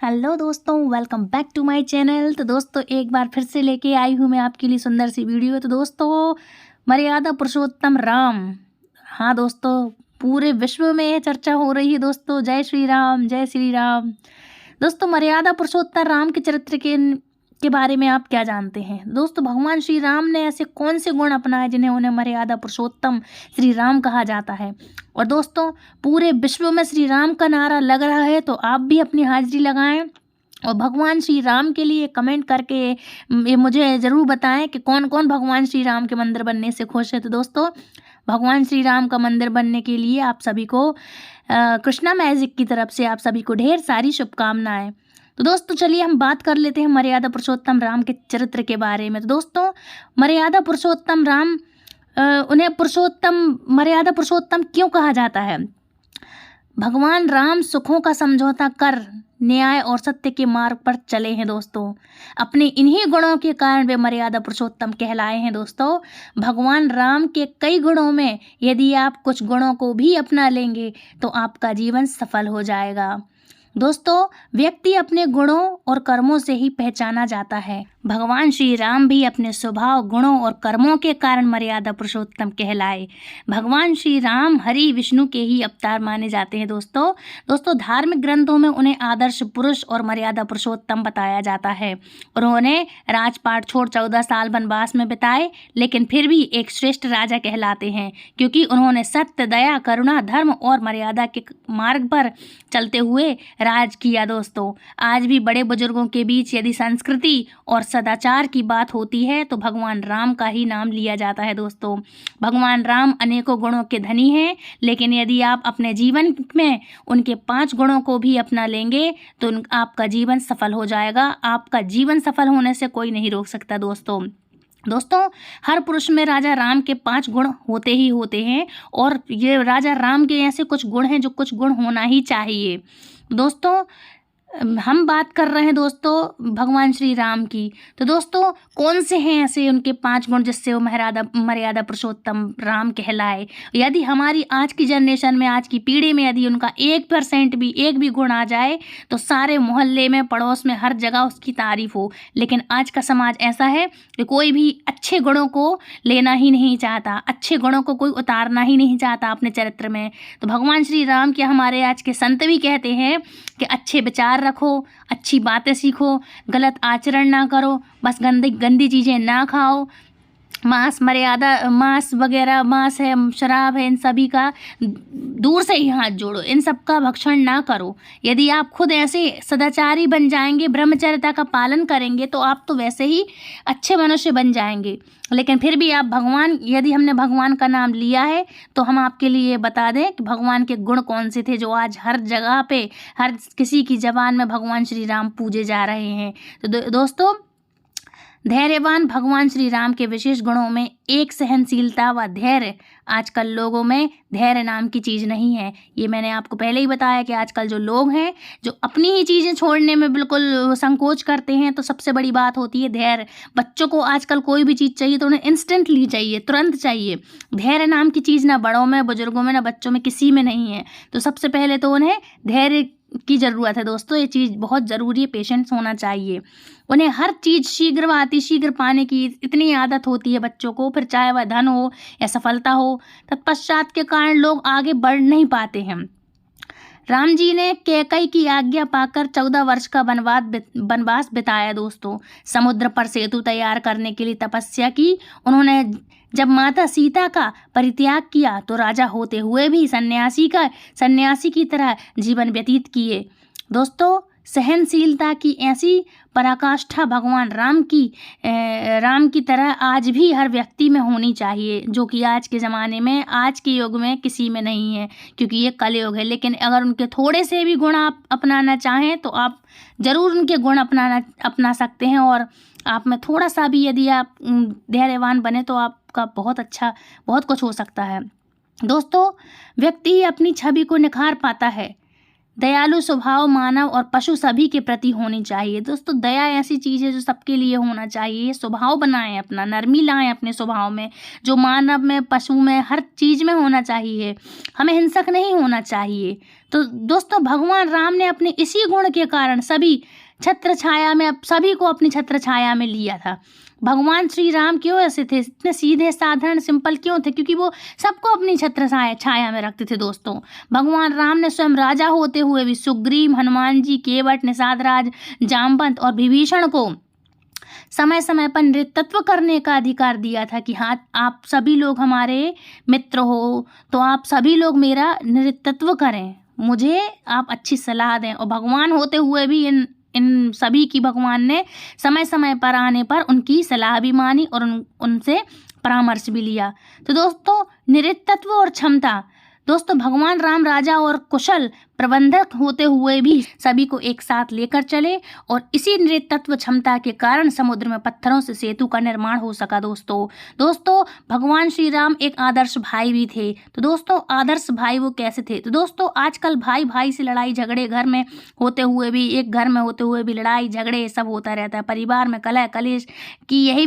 Hello दोस्तों, welcome back to my channel. तो दोस्तों एक बार फिर से लेके आई हूँ मैं आपके लिए सुंदर सी वीडियो। तो दोस्तों मर्यादा पुरुषोत्तम राम, हाँ दोस्तों, पूरे विश्व में ये चर्चा हो रही है दोस्तों। जय श्री राम, जय श्री राम। दोस्तों मर्यादा पुरुषोत्तम राम के चरित्र के बारे में आप क्या जानते हैं? दोस्तों भगवान श्री राम ने ऐसे कौन से गुण अपनाए जिन्हें उन्हें मर्यादा पुरुषोत्तम श्री राम कहा जाता है? और दोस्तों पूरे विश्व में श्री राम का नारा लग रहा है, तो आप भी अपनी हाजिरी लगाएं और भगवान श्री राम के लिए कमेंट करके ये मुझे ज़रूर बताएं कि कौन कौन भगवान श्री राम के मंदिर बनने से खुश है। तो दोस्तों भगवान श्री राम का मंदिर बनने के लिए आप सभी को कृष्णा मैजिक की तरफ से आप सभी को ढेर सारी शुभकामनाएं। तो दोस्तों चलिए हम बात कर लेते हैं मर्यादा पुरुषोत्तम राम के चरित्र के बारे में। तो दोस्तों मर्यादा पुरुषोत्तम राम, उन्हें मर्यादा पुरुषोत्तम क्यों कहा जाता है? भगवान राम सुखों का समझौता कर न्याय और सत्य के मार्ग पर चले हैं दोस्तों। अपने इन्हीं गुणों के कारण वे मर्यादा पुरुषोत्तम कहलाए हैं दोस्तों। भगवान राम के कई गुणों में यदि आप कुछ गुणों को भी अपना लेंगे तो आपका जीवन सफल हो जाएगा। दोस्तों व्यक्ति अपने गुणों और कर्मों से ही पहचाना जाता है। भगवान श्री राम भी अपने स्वभाव, गुणों और कर्मों के कारण मर्यादा पुरुषोत्तम कहलाए। भगवान श्री राम हरि विष्णु के ही अवतार माने जाते हैं दोस्तों धार्मिक ग्रंथों में उन्हें आदर्श पुरुष और मर्यादा पुरुषोत्तम बताया जाता है। उन्होंने राजपाट छोड़ 14 साल वनवास में बिताए, लेकिन फिर भी एक श्रेष्ठ राजा कहलाते हैं क्योंकि उन्होंने सत्य, दया, करुणा, धर्म और मर्यादा के मार्ग पर चलते हुए राज किया। दोस्तों आज भी बड़े बुजुर्गों के बीच यदि संस्कृति और सदाचार की बात होती है तो भगवान राम का ही नाम लिया जाता है। दोस्तों भगवान राम अनेकों गुणों के धनी हैं, लेकिन यदि आप अपने जीवन में उनके 5 गुणों को भी अपना लेंगे तो आपका जीवन सफल हो जाएगा। आपका जीवन सफल होने से कोई नहीं रोक सकता। दोस्तों हर पुरुष में राजा राम के 5 गुण होते ही होते हैं और ये राजा राम के ऐसे कुछ गुण हैं जो कुछ गुण होना ही चाहिए। दोस्तों हम बात कर रहे हैं दोस्तों भगवान श्री राम की। तो दोस्तों कौन से हैं ऐसे उनके 5 गुण जिससे वो मर्यादा पुरुषोत्तम राम कहलाए? यदि हमारी आज की जनरेशन में, आज की पीढ़ी में यदि उनका 1% भी, एक भी गुण आ जाए तो सारे मोहल्ले में, पड़ोस में, हर जगह उसकी तारीफ हो। लेकिन आज का समाज ऐसा है कि कोई भी अच्छे गुणों को लेना ही नहीं चाहता, अच्छे गुणों को कोई उतारना ही नहीं चाहता अपने चरित्र में। तो भगवान श्री राम के हमारे आज के संत भी कहते हैं कि अच्छे विचार रखो, अच्छी बातें सीखो, गलत आचरण ना करो, बस गंदी चीज़ें ना खाओ, मांस वगैरह, मांस है, शराब है, इन सभी का दूर से ही हाथ जोड़ो, इन सब का भक्षण ना करो। यदि आप खुद ऐसे सदाचारी बन जाएंगे, ब्रह्मचर्यता का पालन करेंगे तो आप तो वैसे ही अच्छे मनुष्य बन जाएंगे। लेकिन फिर भी आप यदि हमने भगवान का नाम लिया है तो हम आपके लिए बता दें कि भगवान के गुण कौन से थे जो आज हर जगह पे, हर किसी की ज़बान में भगवान श्री राम पूजे जा रहे हैं। तो दोस्तों धैर्यवान भगवान श्री राम के विशेष गुणों में एक सहनशीलता व धैर्य। आजकल लोगों में धैर्य नाम की चीज़ नहीं है। ये मैंने आपको पहले ही बताया कि आजकल जो लोग हैं जो अपनी ही चीज़ें छोड़ने में बिल्कुल संकोच करते हैं, तो सबसे बड़ी बात होती है धैर्य। बच्चों को आजकल कोई भी चीज़ चाहिए तो उन्हें इंस्टेंटली चाहिए, तुरंत चाहिए। धैर्य नाम की चीज़ ना बड़ों में, बुजुर्गों में, ना बच्चों में, किसी में नहीं है। तो सबसे पहले तो उन्हें धैर्य की ज़रूरत है दोस्तों। ये चीज़ बहुत ज़रूरी है, पेशेंस होना चाहिए। उन्हें हर चीज़ शीघ्र व अतिशीघ्र पाने की इतनी आदत होती है बच्चों को, फिर चाहे वह धन हो या सफलता हो, तत्पश्चात के कारण लोग आगे बढ़ नहीं पाते हैं। राम जी ने कैकई की आज्ञा पाकर 14 वर्ष का वनवास बिताया। दोस्तों समुद्र पर सेतु तैयार करने के लिए तपस्या की। उन्होंने जब माता सीता का परित्याग किया तो राजा होते हुए भी सन्यासी की तरह जीवन व्यतीत किए। दोस्तों सहनशीलता की ऐसी पराकाष्ठा भगवान राम की तरह आज भी हर व्यक्ति में होनी चाहिए, जो कि आज के ज़माने में, आज के युग में किसी में नहीं है, क्योंकि ये कलयुग है। लेकिन अगर उनके थोड़े से भी गुण आप अपनाना चाहें तो आप ज़रूर उनके गुण अपना सकते हैं। और आप में थोड़ा सा भी यदि आप धैर्यवान बने तो आपका बहुत कुछ हो सकता है। दोस्तों व्यक्ति अपनी छवि को निखार पाता है, दयालु स्वभाव मानव और पशु सभी के प्रति होनी चाहिए। दोस्तों दया ऐसी चीज़ है जो सबके लिए होना चाहिए। स्वभाव बनाएं अपना, नरमी लाएं अपने स्वभाव में, जो मानव में, पशु में, हर चीज़ में होना चाहिए। हमें हिंसक नहीं होना चाहिए। तो दोस्तों भगवान राम ने अपने इसी गुण के कारण सभी को अपनी छत्र छाया में लिया था। भगवान श्री राम क्यों ऐसे थे, इतने सीधे साधारण सिंपल क्यों थे? क्योंकि वो सबको अपनी छत्र छाया में रखते थे। दोस्तों भगवान राम ने स्वयं राजा होते हुए भी सुग्रीव, हनुमान जी, केवट, निषादराज, जामवंत और विभीषण को समय समय पर नेतृत्व करने का अधिकार दिया था कि हाँ, आप सभी लोग हमारे मित्र हो, तो आप सभी लोग मेरा नेतृत्व करें, मुझे आप अच्छी सलाह दें। और भगवान होते हुए भी इन सभी की भगवान ने समय समय पर आने पर उनकी सलाह भी मानी और उनसे परामर्श भी लिया। तो दोस्तों नेतृत्व और क्षमता, दोस्तों भगवान राम राजा और कुशल प्रबंधक होते हुए भी सभी को एक साथ लेकर चले और इसी नेतृत्व क्षमता के कारण समुद्र में पत्थरों से सेतु का निर्माण हो सका। दोस्तों भगवान श्री राम एक आदर्श भाई भी थे। तो दोस्तों आदर्श भाई वो कैसे थे? तो दोस्तों आजकल भाई भाई से लड़ाई झगड़े, घर में होते हुए भी, एक घर में होते हुए भी लड़ाई झगड़े सब होता रहता है, परिवार में कलह कलेश की यह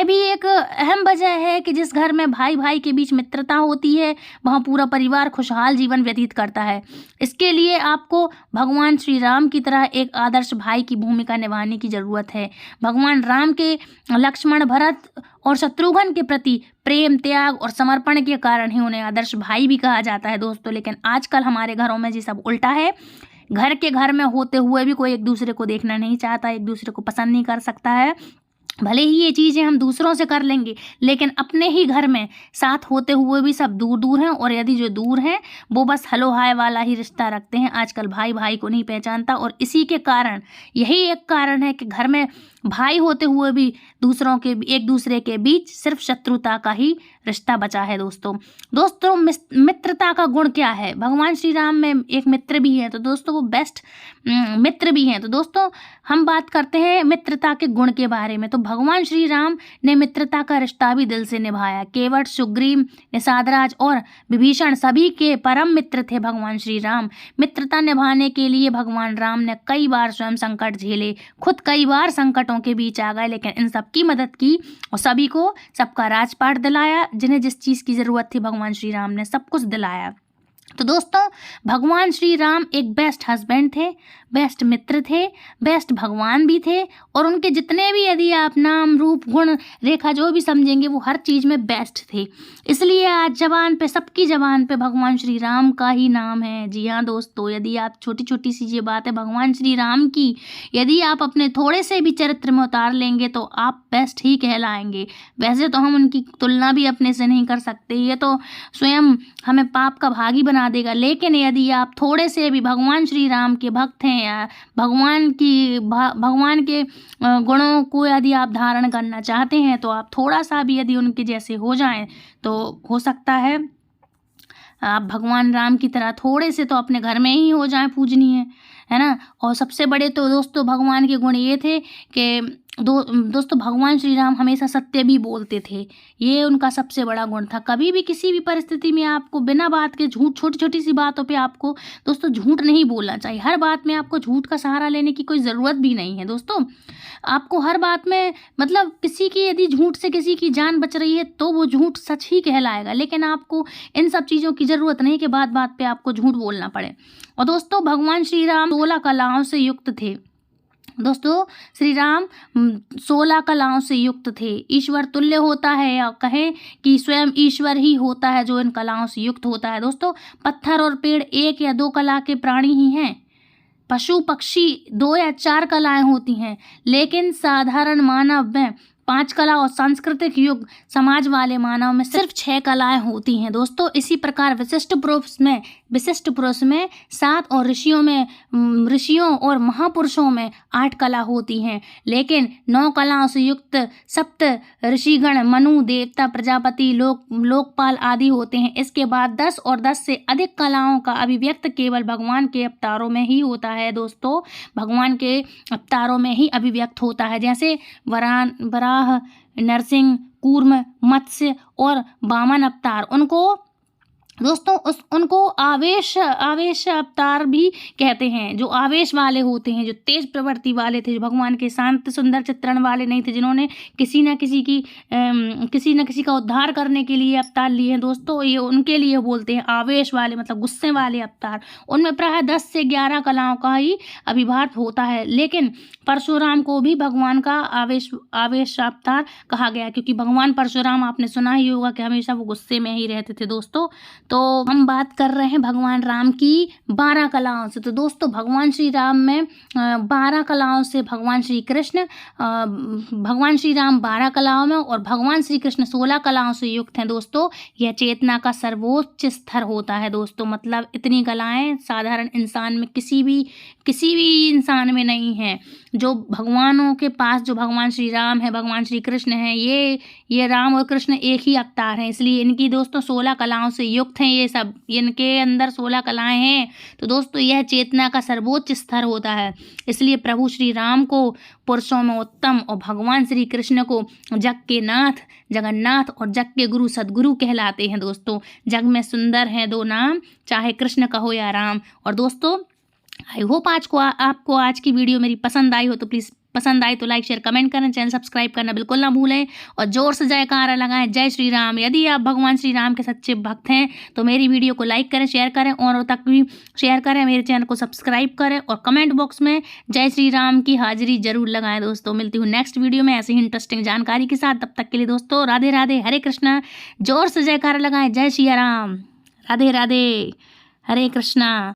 भी एक अहम वजह है कि जिस घर में भाई भाई के बीच मित्रता होती है वहाँ पूरा परिवार खुशहाल जीवन व्यतीत करता है। इसके लिए आपको भगवान श्री राम की तरह एक आदर्श भाई की भूमिका निभाने की जरूरत है। भगवान राम के लक्ष्मण, भरत और शत्रुघ्न के प्रति प्रेम, त्याग और समर्पण के कारण ही उन्हें आदर्श भाई भी कहा जाता है। दोस्तों लेकिन आजकल हमारे घरों में ये सब उल्टा है। घर में होते हुए भी कोई एक दूसरे को देखना नहीं चाहता, एक दूसरे को पसंद नहीं कर सकता है। भले ही ये चीज़ें हम दूसरों से कर लेंगे लेकिन अपने ही घर में साथ होते हुए भी सब दूर दूर हैं, और यदि जो दूर हैं वो बस हलो हाय वाला ही रिश्ता रखते हैं। आजकल भाई भाई को नहीं पहचानता और इसी के कारण, यही एक कारण है कि घर में भाई होते हुए भी एक दूसरे के बीच सिर्फ शत्रुता का ही रिश्ता बचा है। दोस्तों मित्रता का गुण क्या है? भगवान श्री राम में एक मित्र भी है, तो दोस्तों वो बेस्ट मित्र भी हैं। तो दोस्तों हम बात करते हैं मित्रता के गुण के बारे में। तो भगवान श्री राम ने मित्रता का रिश्ता भी दिल से निभाया। केवट, सुग्रीव, निषादराज और विभीषण सभी के परम मित्र थे भगवान श्री राम। मित्रता निभाने के लिए भगवान राम ने कई बार स्वयं संकट झेले, खुद कई बार संकटों के बीच आ गए, लेकिन इन सबकी मदद की और सभी को सबका राजपाट दिलाया। जिन्हें जिस चीज़ की ज़रूरत थी भगवान श्री राम ने सब कुछ दिलाया। तो दोस्तों भगवान श्री राम एक बेस्ट हस्बैंड थे, बेस्ट मित्र थे, बेस्ट भगवान भी थे, और उनके जितने भी यदि आप नाम, रूप, गुण, रेखा जो भी समझेंगे वो हर चीज़ में बेस्ट थे। इसलिए आज जबान पे, सबकी जबान पे भगवान श्री राम का ही नाम है। जी हाँ दोस्तों, यदि आप छोटी छोटी सी ये बात है भगवान श्री राम की यदि आप अपने थोड़े से भी चरित्र में उतार लेंगे तो आप बेस्ट ही कहलाएंगे। वैसे तो हम उनकी तुलना भी अपने से नहीं कर सकते, ये तो स्वयं हमें पाप का भागी बना देगा, लेकिन यदि आप थोड़े से भी भगवान श्री राम के भक्त हैं या भगवान के गुणों को यदि आप धारण करना चाहते हैं तो आप थोड़ा सा भी यदि उनके जैसे हो जाएं तो हो सकता है आप भगवान राम की तरह थोड़े से तो अपने घर में ही हो जाएं पूजनीय, है ना। और सबसे बड़े तो दोस्तों भगवान के गुण ये थे कि दोस्तों भगवान श्री राम हमेशा सत्य भी बोलते थे। ये उनका सबसे बड़ा गुण था। कभी भी किसी भी परिस्थिति में आपको बिना बात के झूठ, छोटी छोटी सी बातों पे आपको दोस्तों झूठ नहीं बोलना चाहिए। हर बात में आपको झूठ का सहारा लेने की कोई ज़रूरत भी नहीं है। दोस्तों आपको हर बात में मतलब किसी की यदि झूठ से किसी की जान बच रही है तो वो झूठ सच ही कहलाएगा, लेकिन आपको इन सब चीज़ों की ज़रूरत नहीं कि बात बात पे आपको झूठ बोलना पड़े। और दोस्तों भगवान श्री राम 16 कलाओं से युक्त थे। दोस्तों श्री राम 16 कलाओं से युक्त थे। ईश्वर तुल्य होता है या कहें कि स्वयं ईश्वर ही होता है जो इन कलाओं से युक्त होता है। दोस्तों पत्थर और पेड़ 1 या 2 कला के प्राणी ही हैं। पशु पक्षी 2 या 4 कलाएं होती हैं, लेकिन साधारण मानव में 5 कला और सांस्कृतिक युग समाज वाले मानव में सिर्फ 6 कलाएं होती हैं। दोस्तों इसी प्रकार विशिष्ट पुरुष में 7 और ऋषियों और महापुरुषों में 8 कला होती हैं, लेकिन 9 कलाओं से युक्त सप्त ऋषिगण मनु, देवता, प्रजापति, लोकपाल आदि होते हैं। इसके बाद 10 और 10 से अधिक कलाओं का अभिव्यक्त केवल भगवान के अवतारों में ही होता है। दोस्तों भगवान के अवतारों में ही अभिव्यक्त होता है, जैसे वराह, नरसिंह, कूर्म, मत्स्य और वामन अवतार। उनको दोस्तों उनको आवेश आवेश अवतार भी कहते हैं। जो आवेश वाले होते हैं, जो तेज प्रवृत्ति वाले थे, जो भगवान के शांत सुंदर चित्रण वाले नहीं थे, जिन्होंने किसी न किसी का उद्धार करने के लिए अवतार लिए हैं दोस्तों, ये उनके लिए बोलते हैं आवेश वाले, मतलब गुस्से वाले अवतार। उनमें प्रायः 10 से 11 कलाओं का ही अभिभाव होता है, लेकिन परशुराम को भी भगवान का आवेश अवतार कहा गया, क्योंकि भगवान परशुराम आपने सुना ही होगा कि हमेशा वो गुस्से में ही रहते थे दोस्तों। तो हम बात कर रहे हैं भगवान राम की 12 कलाओं से। तो दोस्तों भगवान श्री राम में 12 कलाओं से भगवान श्री राम 12 कलाओं में और भगवान श्री कृष्ण 16 कलाओं से युक्त हैं दोस्तों। यह चेतना का सर्वोच्च स्तर होता है दोस्तों, मतलब इतनी कलाएं साधारण इंसान में किसी भी इंसान में नहीं है। जो भगवानों के पास जो भगवान श्री राम है, भगवान श्री कृष्ण हैं, ये राम और कृष्ण एक ही अवतार हैं, इसलिए इनकी दोस्तों 16 कलाओं से युक्त हैं। ये सब इनके अंदर 16 कलाएं हैं। तो दोस्तों यह चेतना का सर्वोच्च स्तर होता है, इसलिए प्रभु श्री राम को पुरुषों में उत्तम और भगवान श्री कृष्ण को जग के नाथ जगन्नाथ और जग के गुरु सद्गुरु कहलाते हैं दोस्तों। जग में सुंदर हैं दो नाम, चाहे कृष्ण कहो या राम। और दोस्तों आई होप आपको आज की वीडियो मेरी पसंद आई हो, तो प्लीज़ पसंद आई तो लाइक शेयर कमेंट करें, चैनल सब्सक्राइब करना बिल्कुल ना भूलें और जोर से जयकारा लगाएं, जय श्री राम। यदि आप भगवान श्री राम के सच्चे भक्त हैं तो मेरी वीडियो को लाइक करें, शेयर करें, और तक भी शेयर करें, मेरे चैनल को सब्सक्राइब करें और कमेंट बॉक्स में जय श्री राम की हाजिरी जरूर लगाएं दोस्तों। मिलती हूँ नेक्स्ट वीडियो में ऐसी ही इंटरेस्टिंग जानकारी के साथ। तब तक के लिए दोस्तों राधे राधे, हरे कृष्णा। जोर से जयकारा लगाएं, जय श्री राम, राधे राधे, हरे कृष्णा।